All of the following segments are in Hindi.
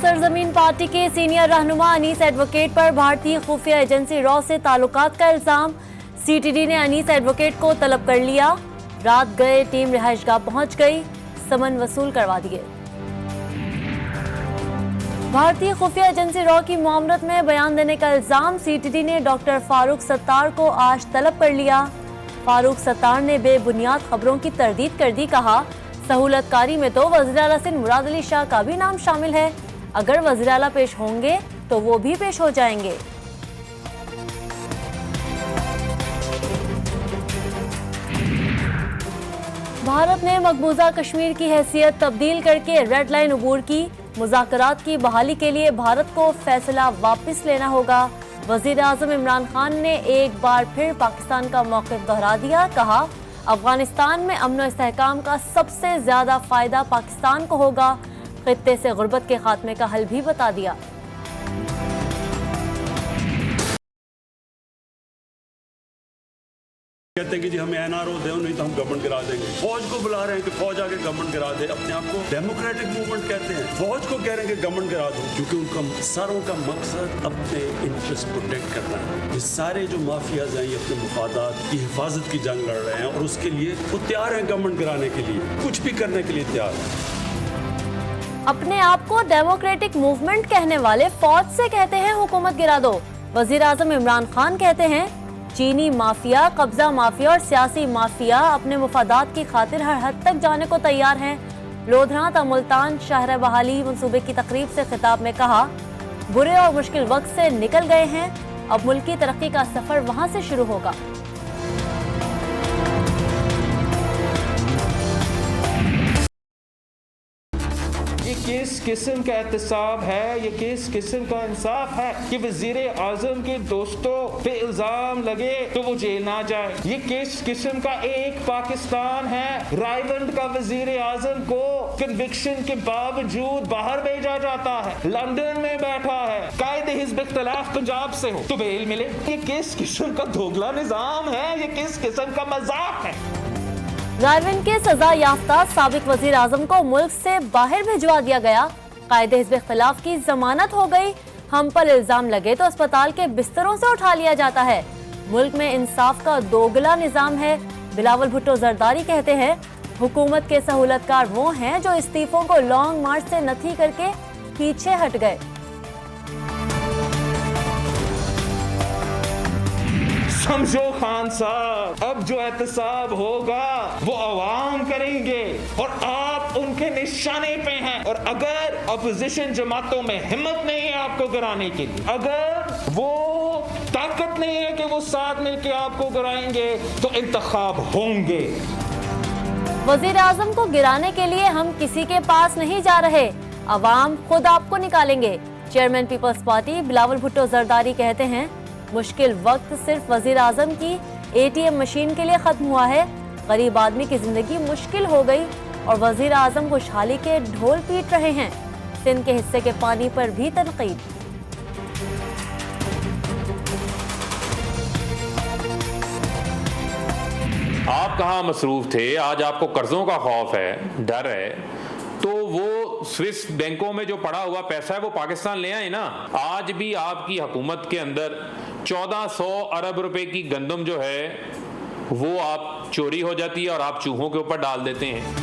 सरजमीन पार्टी के सीनियर रहनुमा अनीस एडवोकेट पर भारतीय खुफिया एजेंसी रॉ से ताल्लुकात का इल्जाम। सीटीडी ने अनीस एडवोकेट को तलब कर लिया। रात गए टीम रिहाइशगाह पहुंच गई, समन वसूल करवा दिए। भारतीय खुफिया एजेंसी रॉ की मामलत में बयान देने का इल्जाम। सीटीडी ने डॉक्टर फारूक सत्तार को आज तलब कर लिया। फारूक सत्तार ने बेबुनियाद खबरों की तरदीद कर दी। कहा, सहूलतकारी में तो वज़ीर आला सिंध मुराद अली शाह का भी नाम शामिल है। अगर वज़ीर आला पेश होंगे तो वो भी पेश हो जाएंगे। भारत ने मकबूजा कश्मीर की हैसियत तब्दील करके रेड लाइन अबूर की। मुज़ाकरात की बहाली के लिए भारत को फैसला वापस लेना होगा। वज़ीर आज़म इमरान खान ने एक बार फिर पाकिस्तान का मौक़िफ़ दोहरा दिया। कहा, अफगानिस्तान में अमन व इस्तेहकाम का सबसे ज़्यादा फ़ायदा पाकिस्तान को होगा। खित्ते से गुर्बत के खात्मे का हल भी बता दिया। कहते हैं कि जी हमें एनआरओ दे, नहीं तो हम गवर्नमेंट गिरा देंगे। फौज को बुला रहे हैं कि फौज आके गवर्नमेंट गिरा दे। अपने आप को डेमोक्रेटिक मूवमेंट कहते हैं, फौज को कह रहे हैं कि गवर्नमेंट गिरा दो, क्योंकि उनका सारों का मकसद अपने इंटरेस्ट प्रोटेक्ट करना है। ये सारे जो माफियाज हैं ये अपने मुफादात की हिफाजत की जंग लड़ रहे हैं और उसके लिए वो तैयार हैं गवर्नमेंट गिराने के लिए, कुछ भी करने के लिए तैयार है। अपने आप को डेमोक्रेटिक मूवमेंट कहने वाले फौज से कहते हैं हुकूमत गिरा दो। वज़ीर आज़म इमरान खान कहते हैं चीनी माफिया, कब्जा माफिया और सियासी माफिया अपने मुफादात की खातिर हर हद तक जाने को तैयार हैं। लोधरा ता मुल्तान शहर बहाली मंसूबे की तकरीब से खिताब में कहा, बुरे और मुश्किल वक्त से निकल गए हैं, अब मुल्क की तरक्की का सफर वहां से शुरू होगा। ये किस किस्म का एहतसाब है, ये किस किस्म का इंसाफ है कि वजीर आजम के दोस्तों पे इल्जाम लगे तो वो जेल ना जाए। ये किस किस्म का एक पाकिस्तान है, रायवंड का वजीर आजम को कन्विक्शन के बावजूद बाहर भेजा जाता है, लंदन में बैठा है, कायदे हिज़्ब इख्तिलाफ पंजाब से हो तो बेल मिले। ये किस किस्म का दोगला निजाम है, ये किस किस्म का मजाक है। रायविंड के सजा याफ्ता साबिक वजीर आजम को मुल्क से बाहर भिजवा दिया गया। कायदे हिज़्ब इख्तिलाफ की जमानत हो गई। हम पर इल्जाम लगे तो अस्पताल के बिस्तरों से उठा लिया जाता है। मुल्क में इंसाफ का दोगला निजाम है। बिलावल भुट्टो जरदारी कहते हैं हुकूमत के सहूलतकार वो हैं जो इस्तीफों को लॉन्ग मार्च से नथी करके पीछे हट गए। समझो खान साहब, अब जो एहतसाब होगा वो अवाम करेंगे और आप उनके निशाने पे हैं। और अगर अपोजिशन जमातों में हिम्मत नहीं है आपको गिराने की, अगर वो ताकत नहीं है कि वो साथ मिलकर आपको गिराएंगे, तो इंतखाब होंगे। वजीर आजम को गिराने के लिए हम किसी के पास नहीं जा रहे, अवाम खुद आपको निकालेंगे। चेयरमैन पीपल्स पार्टी बिलावल भुट्टो जरदारी कहते हैं मुश्किल वक्त सिर्फ वजीर आजम की एटीएम मशीन के लिए खत्म हुआ है। गरीब आदमी की जिंदगी मुश्किल हो गई और वजीर आजम खुशहाली के ढोल पीट रहे हैं। सिंध के हिस्से के पानी पर भी तनकीद। आप कहाँ मसरूफ थे, आज आपको कर्जों का खौफ है, डर है, तो वो स्विस बैंकों में जो पड़ा हुआ पैसा है वो पाकिस्तान ले आए ना। आज भी आपकी हुकूमत के अंदर 1400 अरब रुपए की गंदम जो है वो आप चोरी हो जाती है और आप चूहों के ऊपर डाल देते हैं।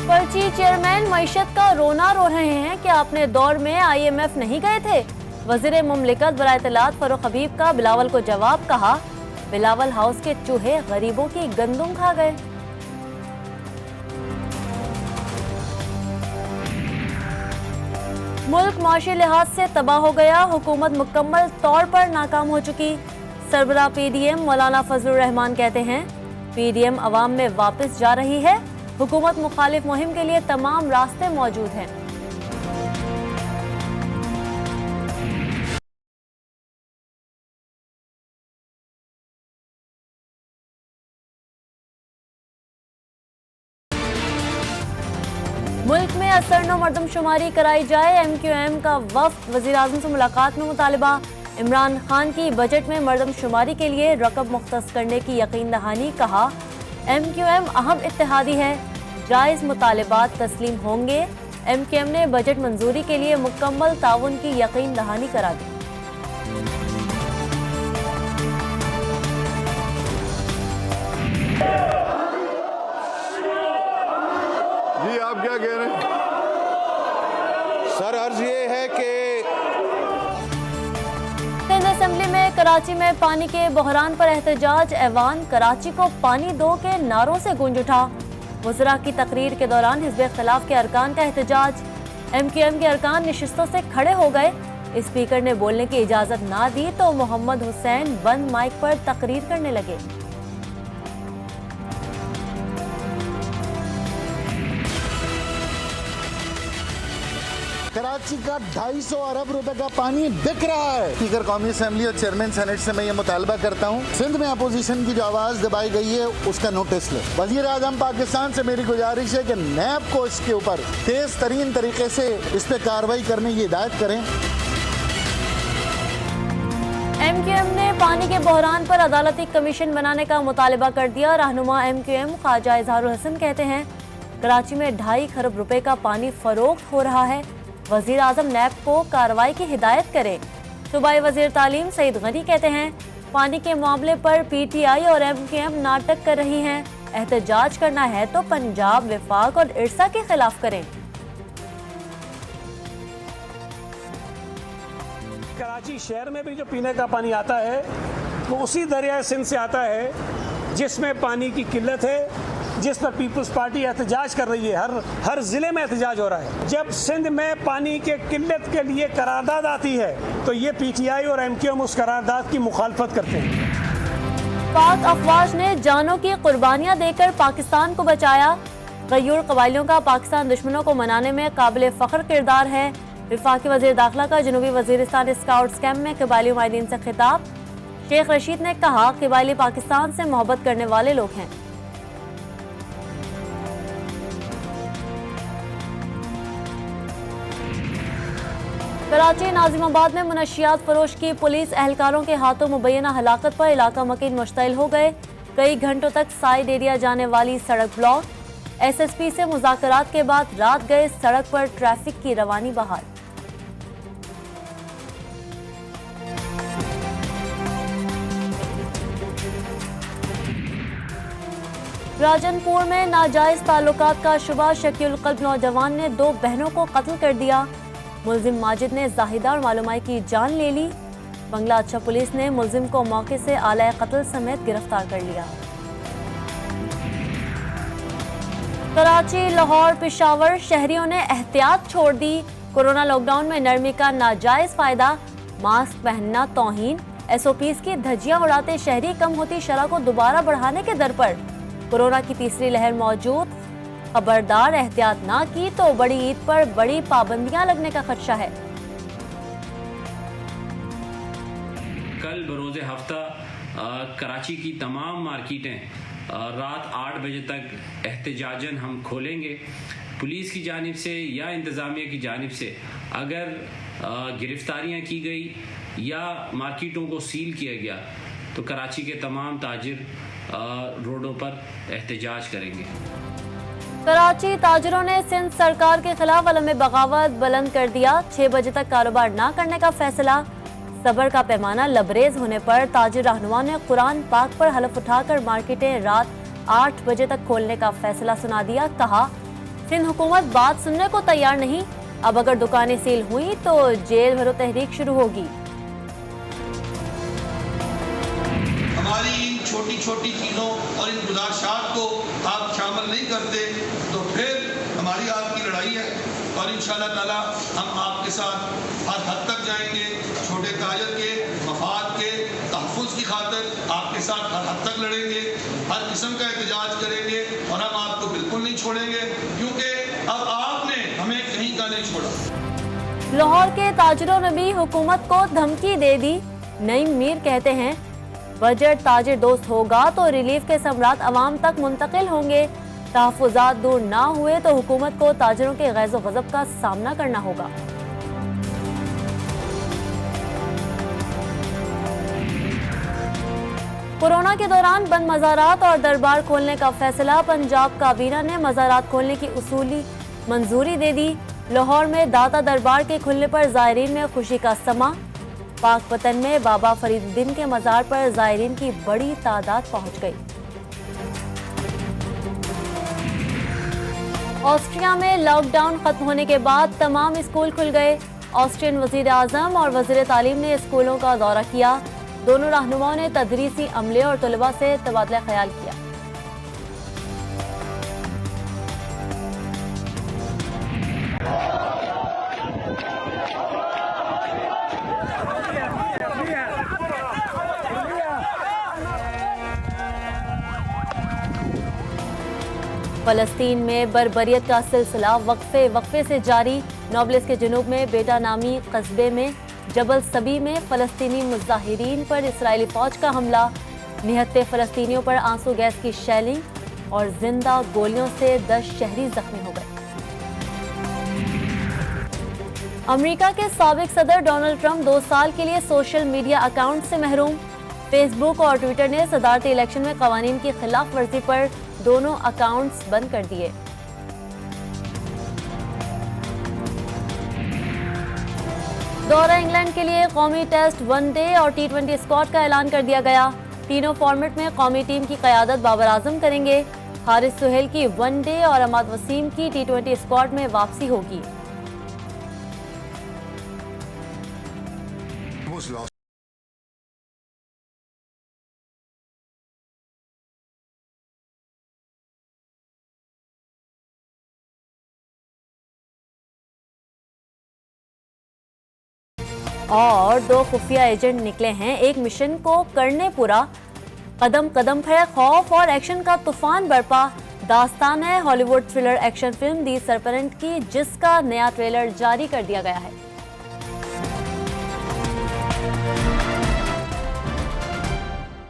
पर्ची चेयरमैन मईशत का रोना रो रहे हैं कि आपने दौर में IMF नहीं गए थे। वजीर मुमलिकत बराए इत्तलात फरूख हबीब का बिलावल को जवाब। कहा, बिलावल हाउस के चूहे गरीबों की गंदम खा गए। मुल्क माशी लिहाज से तबाह हो गया, हुकूमत मुकम्मल तौर पर नाकाम हो चुकी। सरबराह PDM मौलाना फजलुर रहमान कहते हैं PDM अवाम में वापस जा रही है। हुकूमत मुखालिफ मुहिम के लिए तमाम रास्ते मौजूद हैं। मुल्क में असरनो मरदमशुमारी कराई जाए। MQM का वफ्द वज़ीर आज़म से मुलाकात में मुतालिबा। इमरान खान की बजट में मरदमशुमारी के लिए रकब मुख्तस करने की यकीन दहानी। कहा, MQM अहम इत्तेहादी है, जायज़ मुतालिबात तस्लीम होंगे। MQM ने बजट मंजूरी के लिए मुकम्मल ताउन की यकीन दहानी करा दी। जी आप क्या कह रहे हैं? सर अर्ज ये है कि सिंध असेंबली में कराची में पानी के बहरान पर एहतजाज। ऐवान कराची को पानी दो के नारों से गूंज उठा। वज़रा की तकरीर के दौरान हिज़्ब इख्तिलाफ के अरकान का एहतजाज। MQM के अरकान नशिस्तों से खड़े हो गए। स्पीकर ने बोलने की इजाजत ना दी तो मोहम्मद हुसैन बंद माइक पर तकरीर करने लगे। कराची का 250 अरब रुपए का पानी बिक रहा है। स्पीकर कौमी असेंबली और चेयरमैन सेनेट से मैं ये मुतालबा करता हूँ, सिंध में अपोजिशन की जो आवाज दबाई गई है उसका नोटिस ले। वजीर आजम पाकिस्तान से मेरी गुजारिश है कि नैब को इसके ऊपर तेज तरीन तरीके से इस पे कार्रवाई करने की हिदायत करें। MQM ने पानी के बहरान पर अदालती कमीशन बनाने का मुतालबा कर दिया। रहनुमा MQM ख्वाजा इजहारुल हसन कहते हैं कराची में 2.5 खरब रुपए का पानी फरोख्त हो रहा है। वजीर आजम नैब को कार्रवाई की हिदायत करे। सूबाई वजीर तालीम सईद गनी कहते हैं पानी के मामले पर PTI और MQM नाटक कर रही हैं। एहतजाज करना है तो पंजाब, विफाक और इरसा के खिलाफ करें। कराची शहर में भी जो पीने का पानी आता है वो उसी दरिया सिंध से आता है जिसमें पानी की किल्लत है, जिस पर पीपल्स पार्टी एहतजाज कर रही है। हर ज़िले में एहतजाज हो रहा है। जब सिंध में पानी के किल्लत के लिए करारदाद आती है तो ये PTI और MQM उस करारदाद की मुखालफत करते हैं। पाक अफवाज ने जानों की कुर्बानियां देकर पाकिस्तान को बचाया। गयूर कबाइलियों का पाकिस्तान दुश्मनों को मनाने में काबिल फ़ख्र किरदार है। वफाकी वज़ीर दाखिला का जनूबी वज़ीरिस्तान स्काउट्स कैंप में कबाइली माहिदीन से खिताब। शेख रशीद ने कहा कबाइली पाकिस्तान से मोहब्बत करने वाले लोग हैं। कराची नाजिमाबाद में मुनशियात फरोश की पुलिस एहलकारों के हाथों मुबैना हलाकत पर इलाका मकीन मुश्तइल हो गए। कई घंटों तक साइड एरिया जाने वाली सड़क ब्लॉक। SSP से मुज़ाकरात के बाद रात गए सड़क पर ट्रैफिक की रवानी बहाल। राजनपुर में नाजायज ताल्लुकात का शुबा शकील कल्ब नौजवान ने 2 बहनों को कत्ल कर दिया। मुलजिम माजिद ने जाहिदा और मालूमाई की जान ले ली। बंगला अच्छा पुलिस ने मुलजिम को मौके से आला कत्ल समेत गिरफ्तार कर लिया। कराची, लाहौर, पेशावर शहरियों ने एहतियात छोड़ दी। कोरोना लॉकडाउन में नरमी का नाजायज फायदा। मास्क पहनना तौहीन। SOPs की धज्जियां उड़ाते शहरी कम होती शरह को दोबारा बढ़ाने के दर पर। कोरोना की तीसरी लहर मौजूद। खबरदार, एहतियात ना की तो बड़ी ईद पर बड़ी पाबंदियां लगने का खदशा है। कल बरोज़ हफ्ता कराची की तमाम मार्केटें रात 8 बजे तक एहतजाजन हम खोलेंगे। पुलिस की जानिब से या इंतज़ामिया की जानिब से अगर गिरफ्तारियां की गई या मार्केटों को सील किया गया तो कराची के तमाम ताजिर रोडों पर एहतजाज करेंगे। कराची ताजिरों ने सिंध सरकार के खिलाफ अलम बगावत बुलंद कर दिया। 6 बजे तक कारोबार ना करने का फैसला। सबर का पैमाना लबरेज होने पर ताजिर रहनुमा ने कुरान पाक पर हलफ उठाकर मार्केटें रात 8 बजे तक खोलने का फैसला सुना दिया। कहा सिंध हुकूमत बात सुनने को तैयार नहीं। अब अगर दुकानें सील हुई तो जेल भरो तहरीक शुरू होगी। हमारी इन छोटी छोटी चीज़ों और इन गुजारिशात को आप शामिल नहीं करते तो फिर हमारी आपकी लड़ाई है और इंशाअल्लाह ताला हम आपके साथ हर हद तक जाएंगे। छोटे ताजर के मफाद के तहफ़्फ़ुज़ की खातिर आपके साथ हर हद तक लड़ेंगे, हर किस्म का एहतजाज करेंगे और हम आपको बिल्कुल नहीं छोड़ेंगे क्योंकि अब आपने हमें कहीं का नहीं छोड़ा। लाहौर के ताजिरों ने भी हुकूमत को धमकी दे दी। नईम मीर कहते हैं बजट ताजिर दोस्त होगा तो रिलीफ के सम्राट अवाम तक मुंतकिल होंगे। तहफ़्फ़ुज़ात दूर ना हुए तो हुकूमत को ताजिरों के गैज़ो गज़ब का सामना करना होगा। कोरोना के दौरान बंद मज़ारात और दरबार खोलने का फैसला। पंजाब काबीना ने मज़ारात खोलने की उसूली मंजूरी दे दी। लाहौर में दाता दरबार के खुलने पर ज़ायरीन में खुशी का समा। पाकपतन में बाबा फरीदुद्दीन के मज़ार पर ज़ायरीन की बड़ी तादाद पहुंच गई। ऑस्ट्रिया में लॉकडाउन खत्म होने के बाद तमाम स्कूल खुल गए। ऑस्ट्रियन वज़ीर आज़म और वज़ीर तालीम ने स्कूलों का दौरा किया। दोनों रहनुमाओं ने तदरीसी अमले और तलबा से तबादला ख्याल किया। फलस्तीन में बर्बरियत का सिलसिला वक्फे से जारी। नाब्लिस के जुनूब में बेटा नामी कस्बे में जबल सबी में फलस्तीनी मुजाहिरीन पर इस्राएली फौज का हमला। निहत्ते फलस्तीनियों पर आंसू गैस की शेलिंग और जिंदा गोलियों से 10 शहरी जख्मी हो गए। अमेरिका के साबिक सदर डोनाल्ड ट्रंप 2 साल के लिए सोशल मीडिया अकाउंट से महरूम। फेसबुक और ट्विटर ने सदारती इलेक्शन में कवानीन की खिलाफ वर्जी पर दोनों अकाउंट्स बंद कर दिए। दौरा इंग्लैंड के लिए कौमी टेस्ट, वनडे और T20 स्क्वाड का ऐलान कर दिया गया। तीनों फॉर्मेट में कौमी टीम की क़यादत बाबर आजम करेंगे। हारिस सुहेल की वनडे और अहमद वसीम की T20 स्क्वाड में वापसी होगी। और 2 खुफिया एजेंट निकले हैं एक मिशन को करने पूरा। कदम कदम पर खौफ और एक्शन का तूफान बरपा। दास्तान है हॉलीवुड थ्रिलर एक्शन फिल्म दी सरपेंट की, जिसका नया ट्रेलर जारी कर दिया गया है।